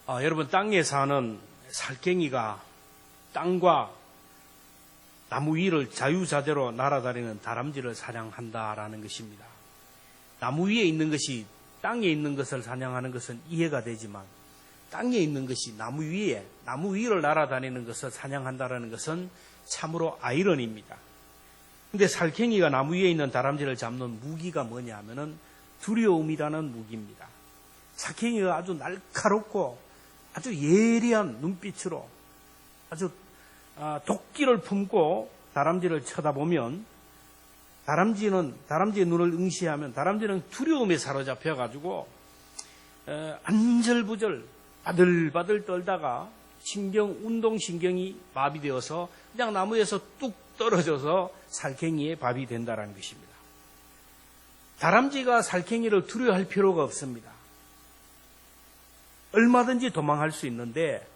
여러분, 땅에 사는 살쾡이가 땅과 나무 위를 자유자재로 날아다니는 다람쥐를 사냥한다라는 것입니다. 나무 위에 있는 것이 땅에 있는 것을 사냥하는 것은 이해가 되지만 땅에 있는 것이 나무 위를 날아다니는 것을 사냥한다라는 것은 참으로 아이러니입니다. 근데 살쾡이가 나무 위에 있는 다람쥐를 잡는 무기가 뭐냐 하면은 두려움이라는 무기입니다. 살쾡이가 아주 날카롭고 아주 예리한 눈빛으로 아주 도끼를 품고 다람쥐를 쳐다보면 다람쥐의 눈을 응시하면 다람쥐는 두려움에 사로잡혀가지고 안절부절 바들바들 떨다가 운동신경이 마비되어서 그냥 나무에서 뚝 떨어져서 살쾡이의 밥이 된다는 것입니다. 다람쥐가 살쾡이를 두려워할 필요가 없습니다. 얼마든지 도망할 수 있는데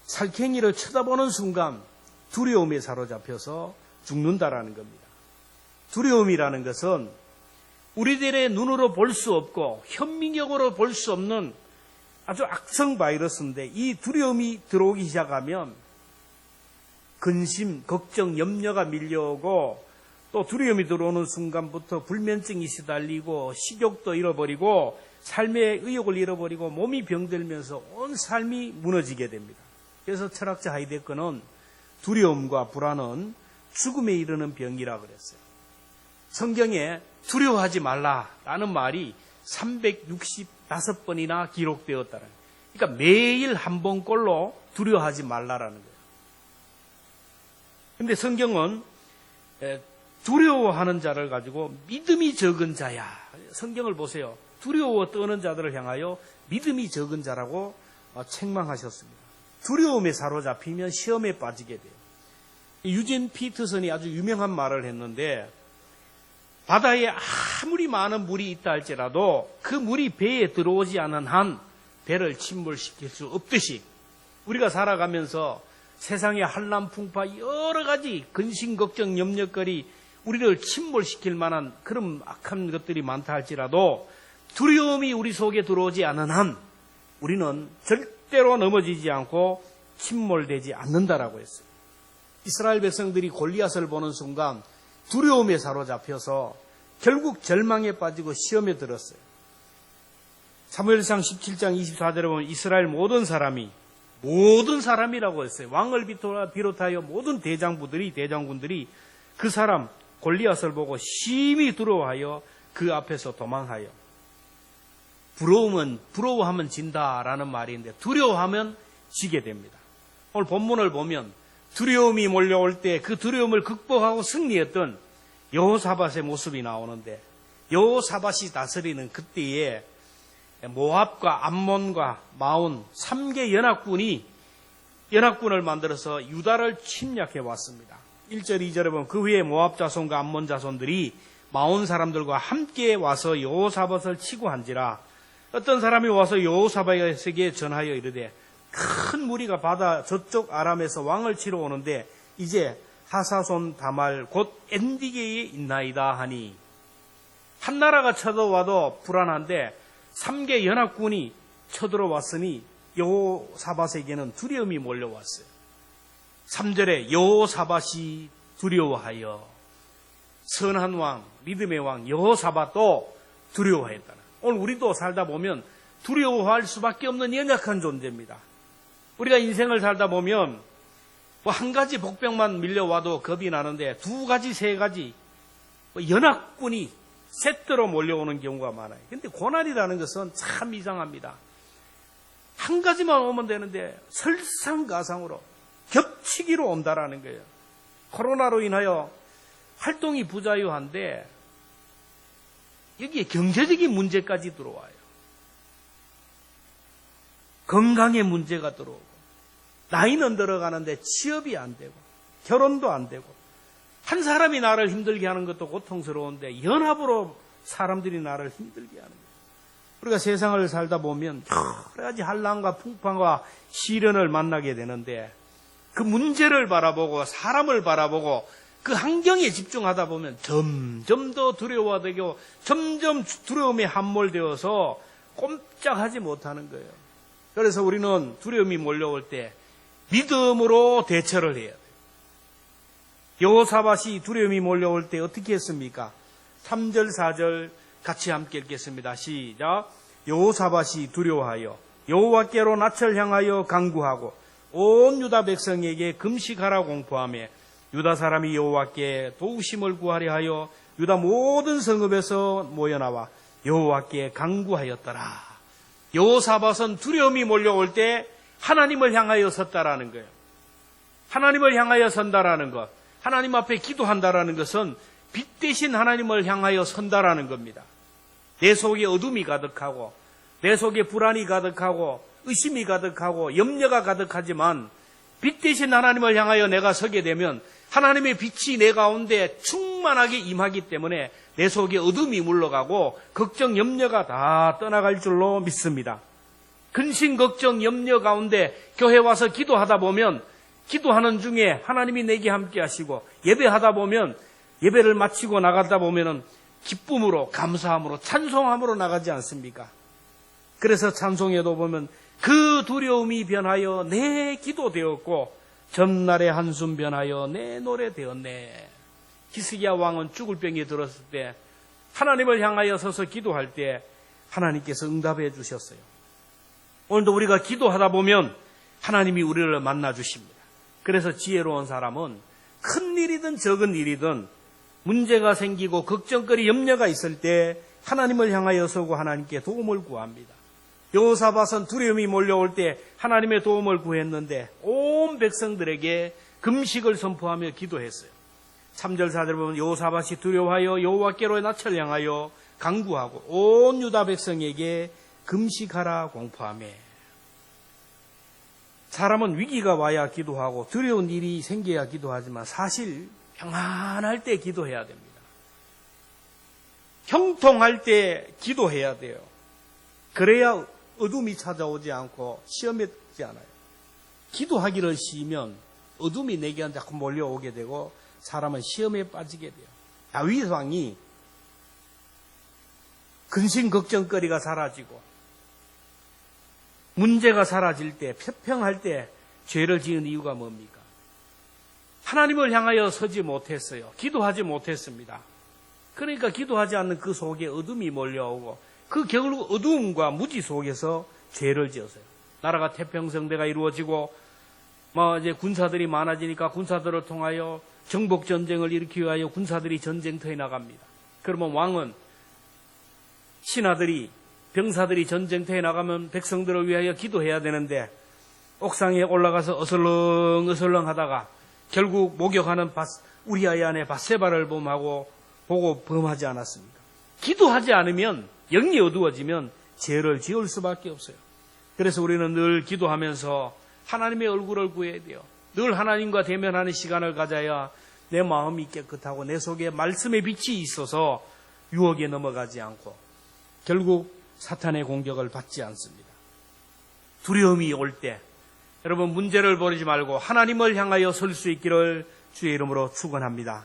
살쾡이를 쳐다보는 순간 두려움에 사로잡혀서 죽는다라는 겁니다. 두려움이라는 것은 우리들의 눈으로 볼 수 없고 현미경으로 볼 수 없는 아주 악성 바이러스인데 이 두려움이 들어오기 시작하면 근심, 걱정, 염려가 밀려오고 또 두려움이 들어오는 순간부터 불면증이 시달리고 식욕도 잃어버리고 삶의 의욕을 잃어버리고 몸이 병들면서 온 삶이 무너지게 됩니다. 그래서 철학자 하이데거는 두려움과 불안은 죽음에 이르는 병이라 그랬어요. 성경에 두려워하지 말라라는 말이 365번이나 기록되었다는 거예요. 그러니까 매일 한 번꼴로 두려워하지 말라라는 거예요. 그런데 성경은 두려워하는 자를 가지고 믿음이 적은 자야. 성경을 보세요. 두려워 떠는 자들을 향하여 믿음이 적은 자라고 책망하셨습니다. 두려움에 사로잡히면 시험에 빠지게 돼요. 유진 피터슨이 아주 유명한 말을 했는데 바다에 아무리 많은 물이 있다 할지라도 그 물이 배에 들어오지 않은 한 배를 침몰시킬 수 없듯이 우리가 살아가면서 세상의 한란 풍파 여러 가지 근심, 걱정, 염려거리 우리를 침몰시킬 만한 그런 악한 것들이 많다 할지라도 두려움이 우리 속에 들어오지 않은 한 우리는 절대로 넘어지지 않고 침몰되지 않는다라고 했어요. 이스라엘 백성들이 골리앗을 보는 순간 두려움에 사로잡혀서 결국 절망에 빠지고 시험에 들었어요. 사무엘상 17장 24절에 보면 이스라엘 모든 사람이라고 했어요. 왕을 비롯하여 모든 대장군들이 그 사람 골리앗을 보고 심히 두려워하여 그 앞에서 도망하여 부러워하면 진다라는 말이 있는데 두려워하면 지게 됩니다. 오늘 본문을 보면 두려움이 몰려올 때 그 두려움을 극복하고 승리했던 여호사밧의 모습이 나오는데 여호사밧이 다스리는 그때에 모압과 암몬과 마온 3개 연합군을 만들어서 유다를 침략해 왔습니다. 1절 2절에 보면 그 후에 모압 자손과 암몬 자손들이 마온 사람들과 함께 와서 여호사밧을 치고 한지라 어떤 사람이 와서 여호사밧에게 전하여 이르되 큰 무리가 바다 저쪽 아람에서 왕을 치러 오는데 이제 하사손 다말 곧 엔디게에 있나이다 하니 한 나라가 쳐들어와도 불안한데 3개 연합군이 쳐들어왔으니 여호사밧에게는 두려움이 몰려왔어요. 3절에 여호사밧이 두려워하여 선한 왕, 믿음의 왕 여호사밧도 두려워했다. 오늘 우리도 살다 보면 두려워할 수밖에 없는 연약한 존재입니다. 우리가 인생을 살다 보면 한 가지 복병만 밀려와도 겁이 나는데 2가지, 3가지 연합군이 세트로 몰려오는 경우가 많아요. 그런데 고난이라는 것은 참 이상합니다. 한 가지만 오면 되는데 설상가상으로 겹치기로 온다라는 거예요. 코로나로 인하여 활동이 부자유한데 여기에 경제적인 문제까지 들어와요. 건강의 문제가 들어오고 나이는 들어가는데 취업이 안 되고 결혼도 안 되고 한 사람이 나를 힘들게 하는 것도 고통스러운데 연합으로 사람들이 나를 힘들게 하는 거예요. 우리가 세상을 살다 보면 여러 가지 한란과 풍파와 시련을 만나게 되는데 그 문제를 바라보고 사람을 바라보고 그 환경에 집중하다 보면 점점 더 두려워되고 점점 두려움에 함몰되어서 꼼짝하지 못하는 거예요. 그래서 우리는 두려움이 몰려올 때 믿음으로 대처를 해야 돼요. 여호사밧이 두려움이 몰려올 때 어떻게 했습니까? 3절, 4절 같이 함께 읽겠습니다. 시작. 여호사밧이 두려워하여 여호와께로 낯을 향하여 간구하고 온 유다 백성에게 금식하라 공포하며 유다 사람이 여호와께 도우심을 구하려 하여 유다 모든 성읍에서 모여나와 여호와께 간구하였더라. 여호사밧은 두려움이 몰려올 때 하나님을 향하여 섰다라는 거예요. 하나님을 향하여 선다라는 것, 하나님 앞에 기도한다라는 것은 빛 대신 하나님을 향하여 선다라는 겁니다. 내 속에 어둠이 가득하고 내 속에 불안이 가득하고 의심이 가득하고 염려가 가득하지만 빛 대신 하나님을 향하여 내가 서게 되면 하나님의 빛이 내 가운데 충만하게 임하기 때문에 내 속에 어둠이 물러가고 걱정, 염려가 다 떠나갈 줄로 믿습니다. 근심, 걱정, 염려 가운데 교회 와서 기도하다 보면 기도하는 중에 하나님이 내게 함께 하시고 예배하다 보면 예배를 마치고 나가다 보면은 기쁨으로, 감사함으로, 찬송함으로 나가지 않습니까? 그래서 찬송에도 보면 그 두려움이 변하여 내 기도 되었고 전날의 한숨 변하여 내 노래 되었네. 히스기야 왕은 죽을 병이 들었을 때 하나님을 향하여 서서 기도할 때 하나님께서 응답해 주셨어요. 오늘도 우리가 기도하다 보면 하나님이 우리를 만나 주십니다. 그래서 지혜로운 사람은 큰 일이든 적은 일이든 문제가 생기고 걱정거리, 염려가 있을 때 하나님을 향하여 서고 하나님께 도움을 구합니다. 여호사밧은 두려움이 몰려올 때 하나님의 도움을 구했는데 온 백성들에게 금식을 선포하며 기도했어요. 3절 4절 보면 여호사밧이 두려워하여 여호와께로 낯을 향하여 간구하고 온 유다 백성에게 금식하라 공포하며. 사람은 위기가 와야 기도하고 두려운 일이 생겨야 기도하지만 사실 평안할 때 기도해야 됩니다. 형통할 때 기도해야 돼요. 그래야 어둠이 찾아오지 않고 시험에 들지 않아요. 기도하기를 쉬면 어둠이 내게 자꾸 몰려오게 되고 사람은 시험에 빠지게 돼요. 다윗 왕이 근심 걱정거리가 사라지고 문제가 사라질 때, 평평할 때 죄를 지은 이유가 뭡니까? 하나님을 향하여 서지 못했어요. 기도하지 못했습니다. 그러니까 기도하지 않는 그 속에 어둠이 몰려오고 그 결국 어두움과 무지 속에서 죄를 지었어요. 나라가 태평성대가 이루어지고 이제 군사들이 많아지니까 군사들을 통하여 정복 전쟁을 일으키기 위하여 군사들이 전쟁터에 나갑니다. 그러면 왕은 신하들이 병사들이 전쟁터에 나가면 백성들을 위하여 기도해야 되는데 옥상에 올라가서 어슬렁어슬렁 하다가 결국 목욕하는 우리아의 아내 밧세바를 보고 범하지 않았습니까? 기도하지 않으면 영이 어두워지면 죄를 지을 수밖에 없어요. 그래서 우리는 늘 기도하면서 하나님의 얼굴을 구해야 돼요. 늘 하나님과 대면하는 시간을 가져야 내 마음이 깨끗하고 내 속에 말씀의 빛이 있어서 유혹에 넘어가지 않고 결국 사탄의 공격을 받지 않습니다. 두려움이 올 때 여러분 문제를 버리지 말고 하나님을 향하여 설 수 있기를 주의 이름으로 축원합니다.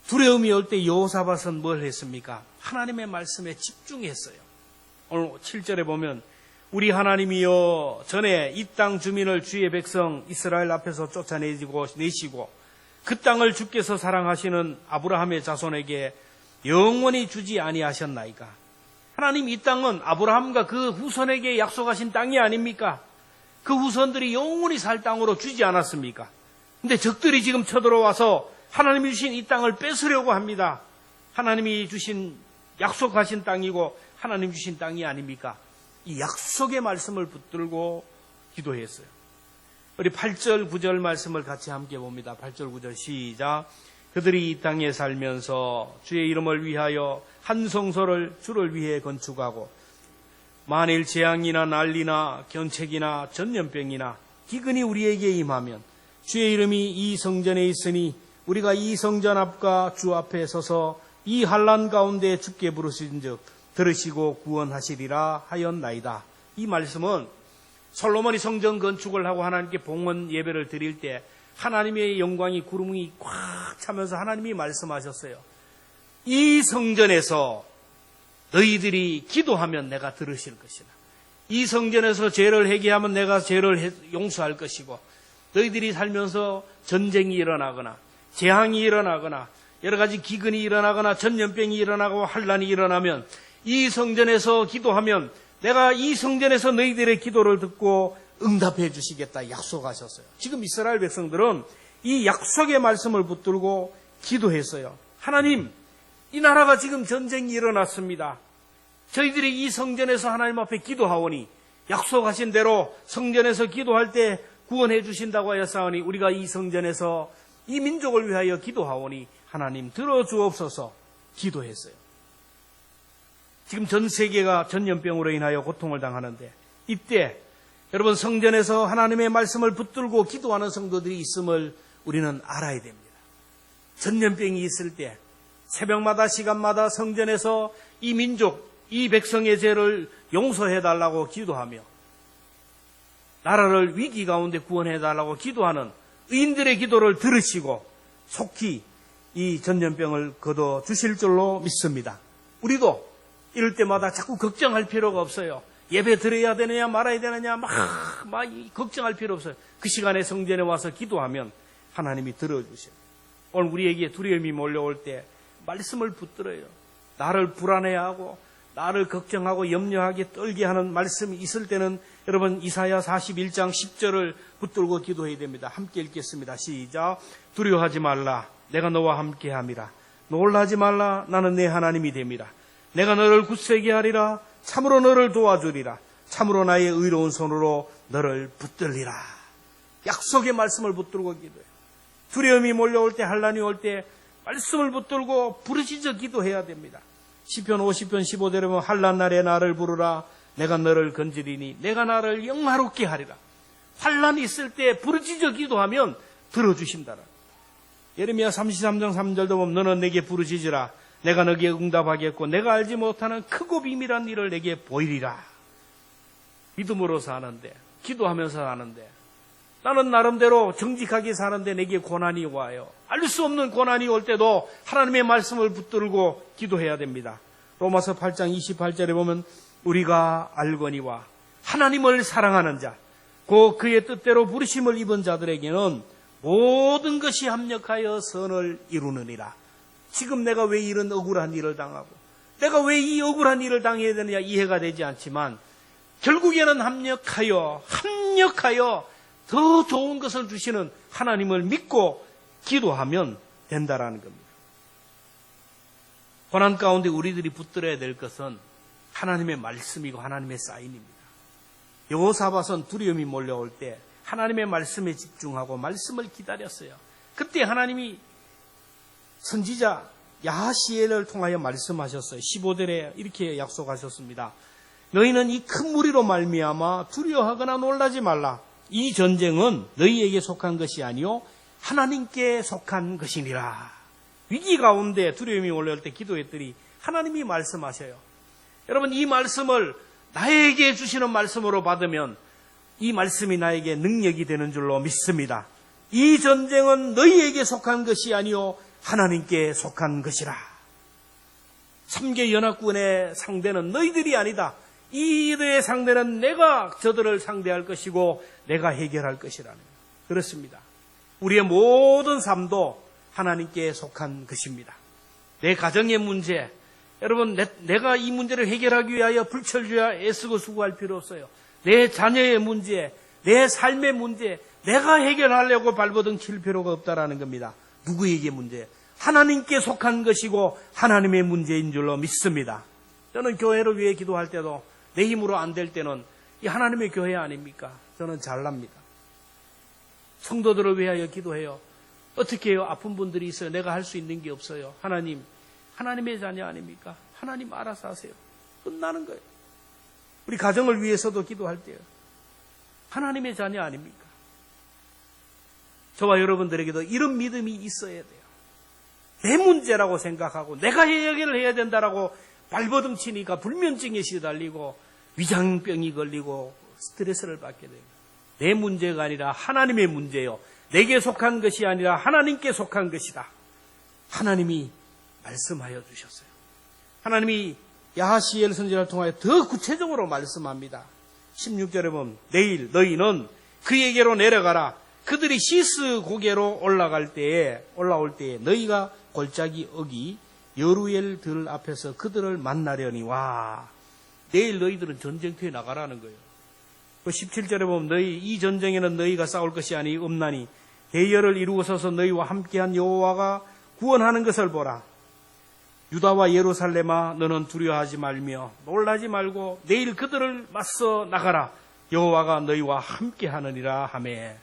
두려움이 올 때 여호사밧은 뭘 했습니까? 하나님의 말씀에 집중했어요. 오늘 7절에 보면 우리 하나님이여 전에 이 땅 주민을 주의 백성 이스라엘 앞에서 내시고 그 땅을 주께서 사랑하시는 아브라함의 자손에게 영원히 주지 아니하셨나이까? 하나님 이 땅은 아브라함과 그 후손에게 약속하신 땅이 아닙니까? 그 후손들이 영원히 살 땅으로 주지 않았습니까? 근데 적들이 지금 쳐들어와서 하나님이 주신 이 땅을 뺏으려고 합니다. 하나님이 주신 약속하신 땅이고 하나님 주신 땅이 아닙니까? 이 약속의 말씀을 붙들고 기도했어요. 우리 8절 9절 말씀을 같이 함께 봅니다. 8절 9절 시작. 그들이 이 땅에 살면서 주의 이름을 위하여 한 성소를 주를 위해 건축하고 만일 재앙이나 난리나 견책이나 전염병이나 기근이 우리에게 임하면 주의 이름이 이 성전에 있으니 우리가 이 성전 앞과 주 앞에 서서 이 환난 가운데 주께 부르신즉 들으시고 구원하시리라 하였나이다. 이 말씀은 솔로몬이 성전 건축을 하고 하나님께 봉헌 예배를 드릴 때 하나님의 영광이 구름이 꽉 차면서 하나님이 말씀하셨어요. 이 성전에서 너희들이 기도하면 내가 들으실 것이다. 이 성전에서 죄를 회개하면 내가 죄를 용서할 것이고, 너희들이 살면서 전쟁이 일어나거나 재앙이 일어나거나 여러 가지 기근이 일어나거나 전염병이 일어나고 환란이 일어나면 이 성전에서 기도하면 내가 이 성전에서 너희들의 기도를 듣고 응답해 주시겠다 약속하셨어요. 지금 이스라엘 백성들은 이 약속의 말씀을 붙들고 기도했어요. 하나님, 이 나라가 지금 전쟁이 일어났습니다. 저희들이 이 성전에서 하나님 앞에 기도하오니 약속하신 대로 성전에서 기도할 때 구원해 주신다고 하였사오니 우리가 이 성전에서 이 민족을 위하여 기도하오니 하나님 들어주옵소서 기도했어요. 지금 전 세계가 전염병으로 인하여 고통을 당하는데 이때 여러분 성전에서 하나님의 말씀을 붙들고 기도하는 성도들이 있음을 우리는 알아야 됩니다. 전염병이 있을 때 새벽마다 시간마다 성전에서 이 민족, 이 백성의 죄를 용서해달라고 기도하며 나라를 위기 가운데 구원해달라고 기도하는 의인들의 기도를 들으시고 속히 이 전염병을 거둬주실 줄로 믿습니다. 우리도 이럴 때마다 자꾸 걱정할 필요가 없어요. 예배 드려야 되느냐 말아야 되느냐 막 걱정할 필요 없어요. 그 시간에 성전에 와서 기도하면 하나님이 들어주셔요. 오늘 우리에게 두려움이 몰려올 때 말씀을 붙들어요. 나를 불안해하고 나를 걱정하고 염려하게 떨게 하는 말씀이 있을 때는 여러분 이사야 41장 10절을 붙들고 기도해야 됩니다. 함께 읽겠습니다. 시작. 두려워하지 말라. 내가 너와 함께함이라. 놀라지 말라. 나는 내 하나님이 됨이라. 내가 너를 굳세게 하리라. 참으로 너를 도와주리라. 참으로 나의 의로운 손으로 너를 붙들리라. 약속의 말씀을 붙들고 기도해요. 두려움이 몰려올 때, 환란이 올 때 말씀을 붙들고 부르짖어 기도해야 됩니다. 시편 50편 15절에 보면 환란 날에 나를 부르라. 내가 너를 건지리니 내가 나를 영화롭게 하리라. 환란이 있을 때 부르짖어 기도하면 들어주신다라. 예레미야 33장 3절도 보면 너는 내게 부르짖으라. 내가 너에게 응답하겠고 내가 알지 못하는 크고 비밀한 일을 내게 보이리라. 믿음으로 사는데, 기도하면서 사는데, 나는 나름대로 정직하게 사는데 내게 고난이 와요. 알 수 없는 고난이 올 때도 하나님의 말씀을 붙들고 기도해야 됩니다. 로마서 8장 28절에 보면 우리가 알거니와 하나님을 사랑하는 자, 곧 그의 뜻대로 부르심을 입은 자들에게는 모든 것이 합력하여 선을 이루느니라. 지금 내가 왜 이런 억울한 일을 당하고 내가 왜 이 억울한 일을 당해야 되느냐 이해가 되지 않지만 결국에는 합력하여 더 좋은 것을 주시는 하나님을 믿고 기도하면 된다라는 겁니다. 고난 가운데 우리들이 붙들어야 될 것은 하나님의 말씀이고 하나님의 사인입니다. 여호사밧은 두려움이 몰려올 때 하나님의 말씀에 집중하고 말씀을 기다렸어요. 그때 하나님이 선지자 야하시엘을 통하여 말씀하셨어요. 15절에 이렇게 약속하셨습니다. 너희는 이 큰 무리로 말미암아 두려워하거나 놀라지 말라. 이 전쟁은 너희에게 속한 것이 아니요 하나님께 속한 것이니라. 위기 가운데 두려움이 올라올 때 기도했더니 하나님이 말씀하셔요. 여러분 이 말씀을 나에게 주시는 말씀으로 받으면 이 말씀이 나에게 능력이 되는 줄로 믿습니다. 이 전쟁은 너희에게 속한 것이 아니요 하나님께 속한 것이라. 3개 연합군의 상대는 너희들이 아니다. 이들의 상대는 내가 저들을 상대할 것이고 내가 해결할 것이라는 거예요. 그렇습니다. 우리의 모든 삶도 하나님께 속한 것입니다. 내 가정의 문제, 여러분 내가 이 문제를 해결하기 위하여 불철주야 애쓰고 수고할 필요 없어요. 내 자녀의 문제, 내 삶의 문제, 내가 해결하려고 발버둥 칠 필요가 없다라는 겁니다. 누구에게 문제? 하나님께 속한 것이고 하나님의 문제인 줄로 믿습니다. 저는 교회를 위해 기도할 때도 내 힘으로 안 될 때는 이 하나님의 교회 아닙니까? 저는 잘납니다. 성도들을 위하여 기도해요. 어떻게 해요? 아픈 분들이 있어요. 내가 할 수 있는 게 없어요. 하나님의 자녀 아닙니까? 하나님 알아서 하세요. 끝나는 거예요. 우리 가정을 위해서도 기도할 때요. 하나님의 자녀 아닙니까? 저와 여러분들에게도 이런 믿음이 있어야 돼요. 내 문제라고 생각하고 내가 해결을 해야 된다라고 발버둥 치니까 불면증에 시달리고 위장병이 걸리고 스트레스를 받게 됩니다. 내 문제가 아니라 하나님의 문제요. 내게 속한 것이 아니라 하나님께 속한 것이다. 하나님이 말씀하여 주셨어요. 하나님이 야하시엘 선지자를 통하여 더 구체적으로 말씀합니다. 16절에 보면 내일 너희는 그에게로 내려가라. 그들이 시스 고개로 올라올 때에 너희가 골짜기 어기 여루엘 들 앞에서 그들을 만나려니 와. 내일 너희들은 전쟁터에 나가라는 거예요. 그 17절에 보면 너희 이 전쟁에는 너희가 싸울 것이 아니 없나니 대열을 이루고 서서 너희와 함께한 여호와가 구원하는 것을 보라. 유다와 예루살렘아 너는 두려워하지 말며 놀라지 말고 내일 그들을 맞서 나가라. 여호와가 너희와 함께하느니라 하매.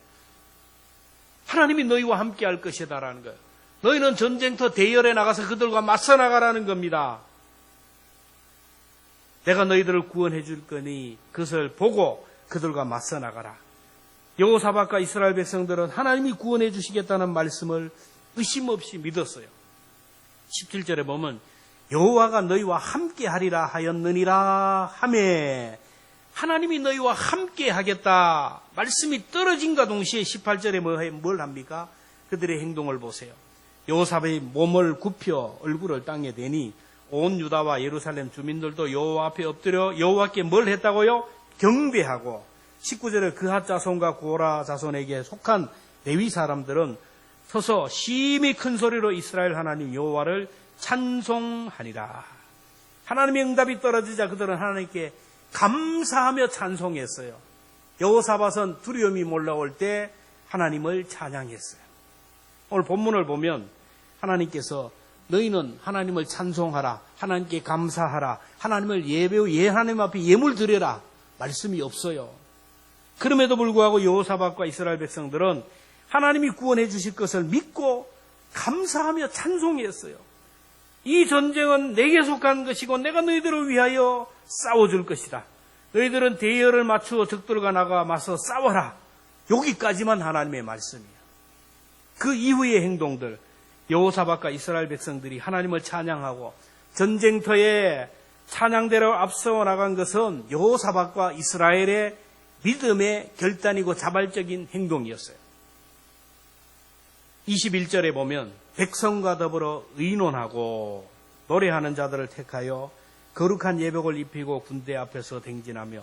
하나님이 너희와 함께할 것이다라는 거예요. 너희는 전쟁터 대열에 나가서 그들과 맞서 나가라는 겁니다. 내가 너희들을 구원해 줄 거니 그것을 보고 그들과 맞서 나가라. 여호사밧과 이스라엘 백성들은 하나님이 구원해 주시겠다는 말씀을 의심 없이 믿었어요. 17절에 보면 여호와가 너희와 함께 하리라 하였느니라 하매. 하나님이 너희와 함께 하겠다 말씀이 떨어진과 동시에 18절에 뭘 합니까? 그들의 행동을 보세요. 여호사밧이 몸을 굽혀 얼굴을 땅에 대니 온 유다와 예루살렘 주민들도 여호와 앞에 엎드려 여호와께 뭘 했다고요? 경배하고. 19절에 그핫 자손과 고라 자손에게 속한 레위 사람들은 서서 심히 큰 소리로 이스라엘 하나님 여호와를 찬송하니라. 하나님의 응답이 떨어지자 그들은 하나님께 감사하며 찬송했어요. 여호사밧은 두려움이 몰려올 때 하나님을 찬양했어요. 오늘 본문을 보면 하나님께서 너희는 하나님을 찬송하라, 하나님께 감사하라, 하나님을 하나님 앞에 예물 드려라 말씀이 없어요. 그럼에도 불구하고 여호사밧과 이스라엘 백성들은 하나님이 구원해 주실 것을 믿고 감사하며 찬송했어요. 이 전쟁은 내게 속한 것이고 내가 너희들을 위하여 싸워줄 것이다. 너희들은 대열을 맞추어 적들과 나가 맞서 싸워라. 여기까지만 하나님의 말씀이에요. 그 이후의 행동들, 여호사밧과 이스라엘 백성들이 하나님을 찬양하고 전쟁터에 찬양대로 앞서 나간 것은 여호사밧과 이스라엘의 믿음의 결단이고 자발적인 행동이었어요. 21절에 보면 백성과 더불어 의논하고 노래하는 자들을 택하여 거룩한 예복을 입히고 군대 앞에서 행진하며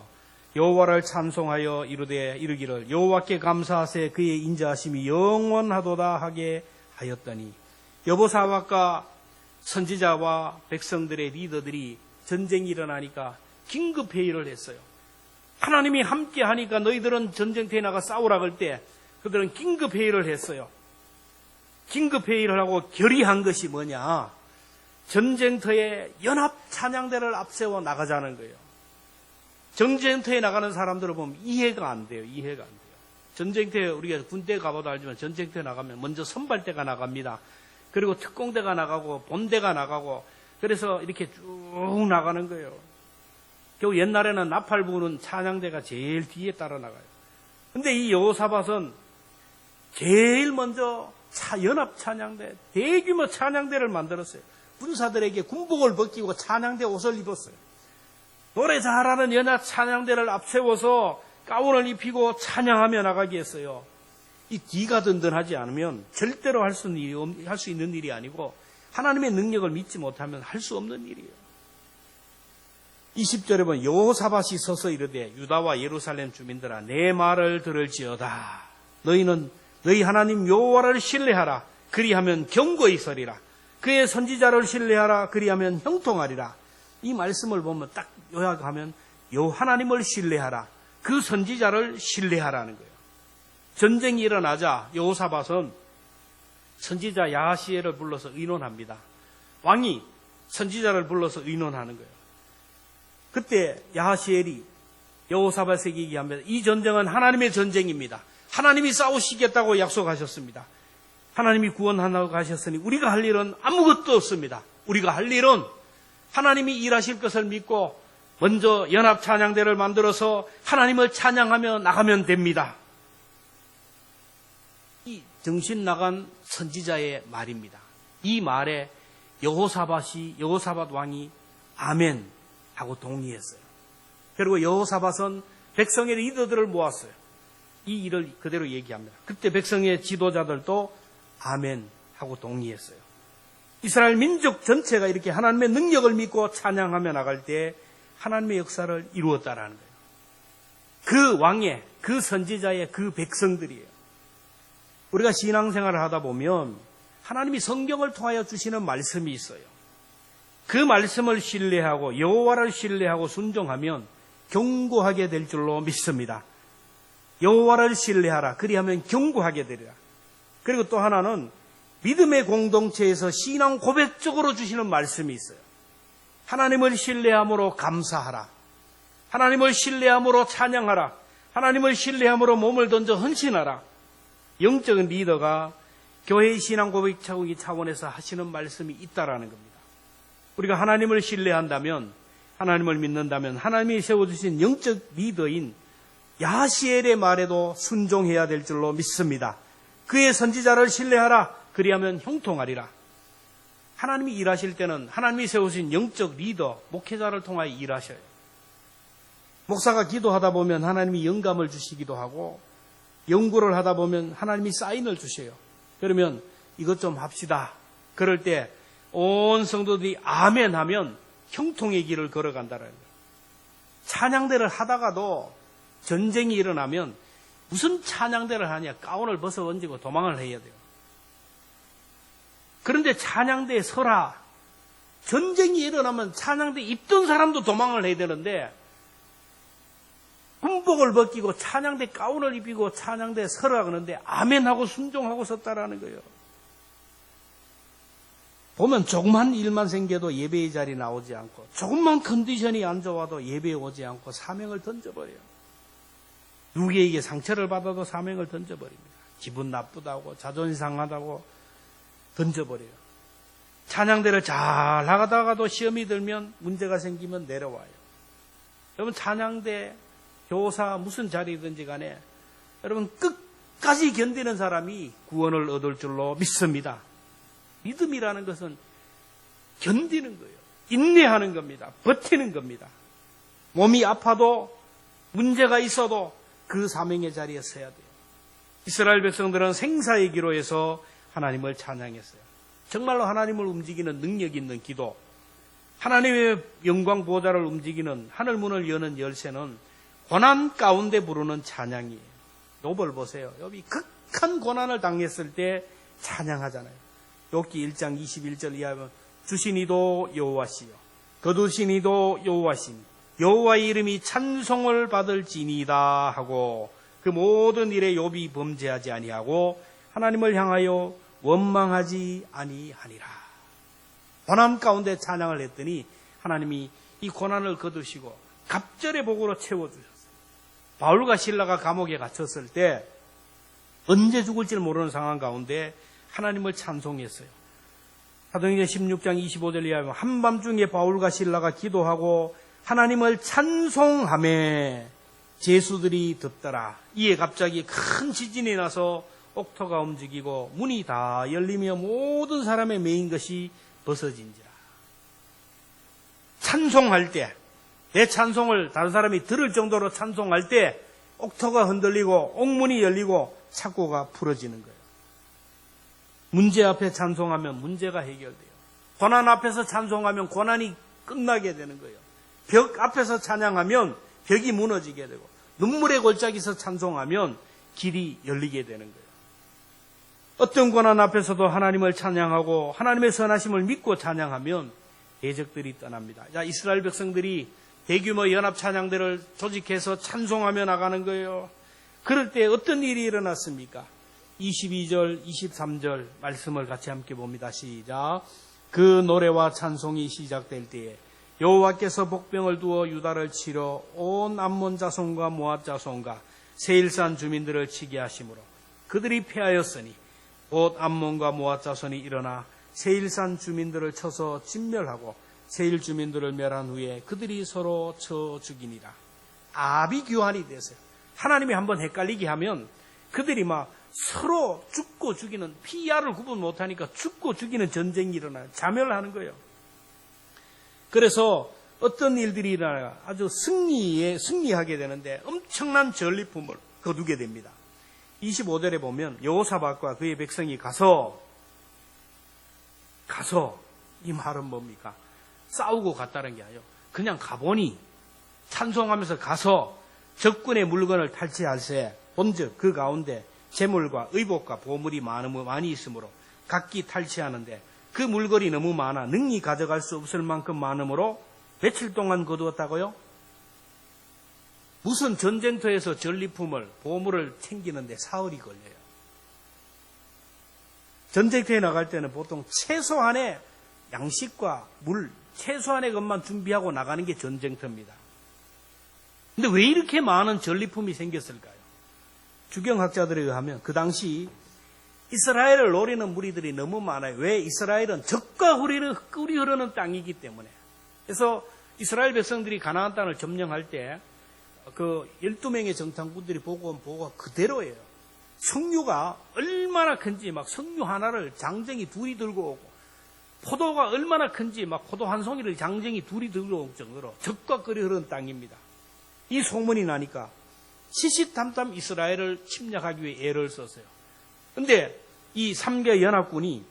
여호와를 찬송하여 이르기를 여호와께 감사하세 그의 인자하심이 영원하도다 하게 하였더니 여호사밧과 선지자와 백성들의 리더들이 전쟁이 일어나니까 긴급회의를 했어요. 하나님이 함께 하니까 너희들은 전쟁터에 나가 싸우라 그럴 때 그들은 긴급회의를 했어요. 긴급회의를 하고 결의한 것이 뭐냐? 전쟁터에 연합 찬양대를 앞세워 나가자는 거예요. 전쟁터에 나가는 사람들을 보면 이해가 안 돼요. 전쟁터에 우리가 군대 가봐도 알지만 전쟁터에 나가면 먼저 선발대가 나갑니다. 그리고 특공대가 나가고 본대가 나가고 그래서 이렇게 쭉 나가는 거예요. 겨우 옛날에는 나팔 부는 찬양대가 제일 뒤에 따라 나가요. 근데 이 여호사밧은 제일 먼저 연합 찬양대, 대규모 찬양대를 만들었어요. 군사들에게 군복을 벗기고 찬양대 옷을 입었어요. 노래 잘하는 연합 찬양대를 앞세워서 가운을 입히고 찬양하며 나가게 했어요. 이 기가 든든하지 않으면 절대로 할 수 있는 일이 아니고 하나님의 능력을 믿지 못하면 할 수 없는 일이에요. 20절에 보면 여호사밧이 서서 이르되 유다와 예루살렘 주민들아 내 말을 들을지어다. 너희는 너희 하나님 여호와를 신뢰하라. 그리하면 견고히 서리라. 그의 선지자를 신뢰하라. 그리하면 형통하리라. 이 말씀을 보면 딱 요약하면 하나님을 신뢰하라. 그 선지자를 신뢰하라는 거예요. 전쟁이 일어나자 여호사밧은 선지자 야하시엘을 불러서 의논합니다. 왕이 선지자를 불러서 의논하는 거예요. 그때 야하시엘이 여호사밧에게 얘기합니다. 이 전쟁은 하나님의 전쟁입니다. 하나님이 싸우시겠다고 약속하셨습니다. 하나님이 구원한다고 하셨으니 우리가 할 일은 아무것도 없습니다. 우리가 할 일은 하나님이 일하실 것을 믿고 먼저 연합 찬양대를 만들어서 하나님을 찬양하며 나가면 됩니다. 이 정신 나간 선지자의 말입니다. 이 말에 여호사밧 왕이 아멘 하고 동의했어요. 그리고 여호사밧은 백성의 리더들을 모았어요. 이 일을 그대로 얘기합니다. 그때 백성의 지도자들도 아멘 하고 동의했어요. 이스라엘 민족 전체가 이렇게 하나님의 능력을 믿고 찬양하며 나갈 때 하나님의 역사를 이루었다라는 거예요. 그 왕의, 그 선지자의 그 백성들이에요. 우리가 신앙생활을 하다 보면 하나님이 성경을 통하여 주시는 말씀이 있어요. 그 말씀을 신뢰하고 여호와를 신뢰하고 순종하면 견고하게 될 줄로 믿습니다. 여호와를 신뢰하라. 그리하면 견고하게 되리라. 그리고 또 하나는 믿음의 공동체에서 신앙 고백적으로 주시는 말씀이 있어요. 하나님을 신뢰함으로 감사하라. 하나님을 신뢰함으로 찬양하라. 하나님을 신뢰함으로 몸을 던져 헌신하라. 영적인 리더가 교회의 신앙 고백 차원에서 하시는 말씀이 있다라는 겁니다. 우리가 하나님을 신뢰한다면, 하나님을 믿는다면 하나님이 세워주신 영적 리더인 야시엘의 말에도 순종해야 될 줄로 믿습니다. 그의 선지자를 신뢰하라. 그리하면 형통하리라. 하나님이 일하실 때는 하나님이 세우신 영적 리더, 목회자를 통하여 일하셔요. 목사가 기도하다 보면 하나님이 영감을 주시기도 하고, 연구를 하다 보면 하나님이 사인을 주셔요. 그러면 이것 좀 합시다. 그럴 때 온 성도들이 아멘 하면 형통의 길을 걸어간다는 거예요. 찬양대를 하다가도 전쟁이 일어나면 무슨 찬양대를 하냐, 가운을 벗어 던지고 도망을 해야 돼요. 그런데 찬양대에 서라. 전쟁이 일어나면 찬양대 입던 사람도 도망을 해야 되는데, 군복을 벗기고 찬양대 가운을 입히고 찬양대에 서라 그러는데 아멘하고 순종하고 섰다라는 거예요. 보면 조그만 일만 생겨도 예배의 자리 나오지 않고, 조금만 컨디션이 안 좋아도 예배에 오지 않고 사명을 던져버려요. 누구에게 상처를 받아도 사명을 던져버립니다. 기분 나쁘다고, 자존심 상하다고 던져버려요. 찬양대를 잘 나가다가도 시험이 들면, 문제가 생기면 내려와요. 여러분, 찬양대, 교사, 무슨 자리든지 간에 여러분 끝까지 견디는 사람이 구원을 얻을 줄로 믿습니다. 믿음이라는 것은 견디는 거예요. 인내하는 겁니다. 버티는 겁니다. 몸이 아파도 문제가 있어도 그 사명의 자리에 서야 돼요. 이스라엘 백성들은 생사의 기로에서 하나님을 찬양했어요. 정말로 하나님을 움직이는 능력 있는 기도, 하나님의 영광 보좌를 움직이는 하늘 문을 여는 열쇠는 고난 가운데 부르는 찬양이에요. 욥을 보세요. 욥이 극한 고난을 당했을 때 찬양하잖아요. 욥기 1장 21절 이하면 주신 이도 여호와시요 거두신 이도 여호와시니 여호와의 이름이 찬송을 받을지니이다 하고, 그 모든 일에 욥이 범죄하지 아니하고 하나님을 향하여 원망하지 아니하니라. 고난 가운데 찬양을 했더니 하나님이 이 고난을 거두시고 갑절의 복으로 채워주셨어요. 바울과 실라가 감옥에 갇혔을 때 언제 죽을지 모르는 상황 가운데 하나님을 찬송했어요. 사도행전 16장 25절 이하면 한밤중에 바울과 실라가 기도하고 하나님을 찬송하며 제수들이 듣더라. 이에 갑자기 큰 지진이 나서 옥토가 움직이고 문이 다 열리며 모든 사람의 메인 것이 벗어진지라. 찬송할 때, 내 찬송을 다른 사람이 들을 정도로 찬송할 때 옥토가 흔들리고 옥문이 열리고 착고가 풀어지는 거예요. 문제 앞에 찬송하면 문제가 해결돼요. 고난 앞에서 찬송하면 고난이 끝나게 되는 거예요. 벽 앞에서 찬양하면 벽이 무너지게 되고, 눈물의 골짜기에서 찬송하면 길이 열리게 되는 거예요. 어떤 고난 앞에서도 하나님을 찬양하고 하나님의 선하심을 믿고 찬양하면 대적들이 떠납니다. 자, 이스라엘 백성들이 대규모 연합 찬양대를 조직해서 찬송하며 나가는 거예요. 그럴 때 어떤 일이 일어났습니까? 22절, 23절 말씀을 같이 함께 봅니다. 시작. 그 노래와 찬송이 시작될 때에 여호와께서 복병을 두어 유다를 치러 온 암몬 자손과 모압 자손과 세일산 주민들을 치게 하심으로 그들이 패하였으니 곧 암몬과 모압 자손이 일어나 세일산 주민들을 쳐서 진멸하고 세일 주민들을 멸한 후에 그들이 서로 쳐 죽이니라. 아비규환이 됐어요. 하나님이 한번 헷갈리게 하면 그들이 막 서로 죽고 죽이는, 피야를 구분 못하니까 죽고 죽이는 전쟁이 일어나요. 자멸하는 거예요. 그래서 어떤 일들이 일어나요? 아주 승리하게 되는데 엄청난 전리품을 거두게 됩니다. 25절에 보면 여호사밧과 그의 백성이 가서 이 말은 뭡니까? 싸우고 갔다는 게 아니에요. 그냥 가보니 찬송하면서 가서 적군의 물건을 탈취할세 본즉 그 가운데 재물과 의복과 보물이 많이 있으므로 각기 탈취하는데 그 물건이 너무 많아 능히 가져갈 수 없을 만큼 많으므로 며칠 동안 거두었다고요? 무슨 전쟁터에서 전리품을 보물을 챙기는데 사흘이 걸려요. 전쟁터에 나갈 때는 보통 최소한의 양식과 물, 최소한의 것만 준비하고 나가는 게 전쟁터입니다. 근데 왜 이렇게 많은 전리품이 생겼을까요? 주경학자들에 의하면 그 당시 이스라엘을 노리는 무리들이 너무 많아요. 왜? 이스라엘은 적과 꿀이 흐르는 땅이기 때문에. 그래서 이스라엘 백성들이 가나안 땅을 점령할 때 그 12명의 정탐꾼들이 보고 온 보고가 그대로예요. 석류가 얼마나 큰지 막 석류 하나를 장정이 둘이 들고 오고, 포도가 얼마나 큰지 막 포도 한 송이를 장정이 둘이 들고 올 정도로 적과 꿀이 흐르는 땅입니다. 이 소문이 나니까 시시탐탐 이스라엘을 침략하기 위해 애를 썼어요. 근데 이 3개 연합군이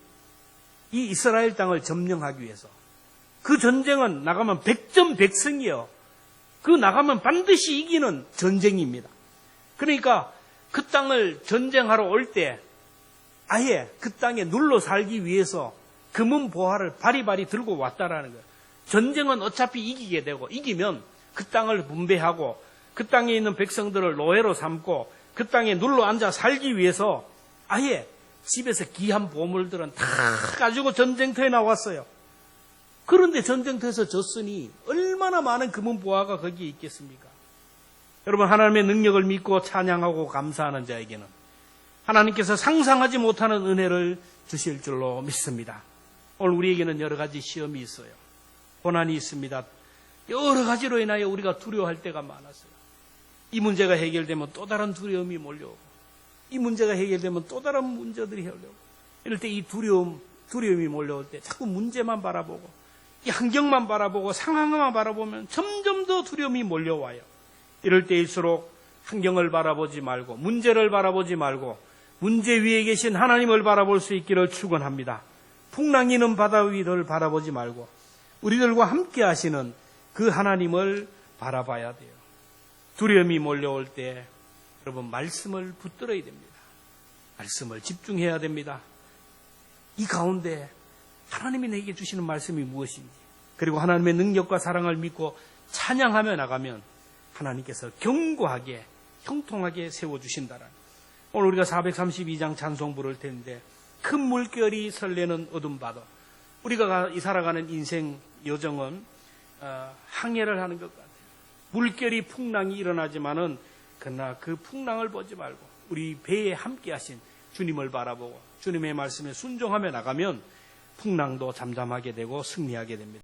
이 이스라엘 땅을 점령하기 위해서, 그 전쟁은 나가면 100점 100승이에요. 그 나가면 반드시 이기는 전쟁입니다. 그러니까 그 땅을 전쟁하러 올 때 아예 그 땅에 눌러 살기 위해서 금은 보화를 바리바리 들고 왔다라는 거예요. 전쟁은 어차피 이기게 되고, 이기면 그 땅을 분배하고 그 땅에 있는 백성들을 노예로 삼고 그 땅에 눌러 앉아 살기 위해서 아예 집에서 귀한 보물들은 다 가지고 전쟁터에 나왔어요. 그런데 전쟁터에서 졌으니 얼마나 많은 금은 보화가 거기에 있겠습니까? 여러분, 하나님의 능력을 믿고 찬양하고 감사하는 자에게는 하나님께서 상상하지 못하는 은혜를 주실 줄로 믿습니다. 오늘 우리에게는 여러 가지 시험이 있어요. 고난이 있습니다. 여러 가지로 인하여 우리가 두려워할 때가 많았어요. 이 문제가 해결되면 또 다른 두려움이 몰려오고, 이 문제가 해결되면 또 다른 문제들이 해결되고, 이럴 때 이 두려움이 몰려올 때 자꾸 문제만 바라보고 이 환경만 바라보고 상황만 바라보면 점점 더 두려움이 몰려와요. 이럴 때일수록 환경을 바라보지 말고 문제를 바라보지 말고 문제 위에 계신 하나님을 바라볼 수 있기를 축원합니다. 풍랑이는 바다 위를 바라보지 말고 우리들과 함께 하시는 그 하나님을 바라봐야 돼요. 두려움이 몰려올 때 여러분, 말씀을 붙들어야 됩니다. 말씀을 집중해야 됩니다. 이 가운데 하나님이 내게 주시는 말씀이 무엇인지, 그리고 하나님의 능력과 사랑을 믿고 찬양하며 나가면 하나님께서 견고하게 형통하게 세워주신다라는, 오늘 우리가 432장 찬송 부를 텐데, 큰 물결이 설레는 어둠 바다, 우리가 살아가는 인생 여정은 항해를 하는 것 같아요. 물결이 풍랑이 일어나지만은 그러나 그 풍랑을 보지 말고 우리 배에 함께 하신 주님을 바라보고 주님의 말씀에 순종하며 나가면 풍랑도 잠잠하게 되고 승리하게 됩니다.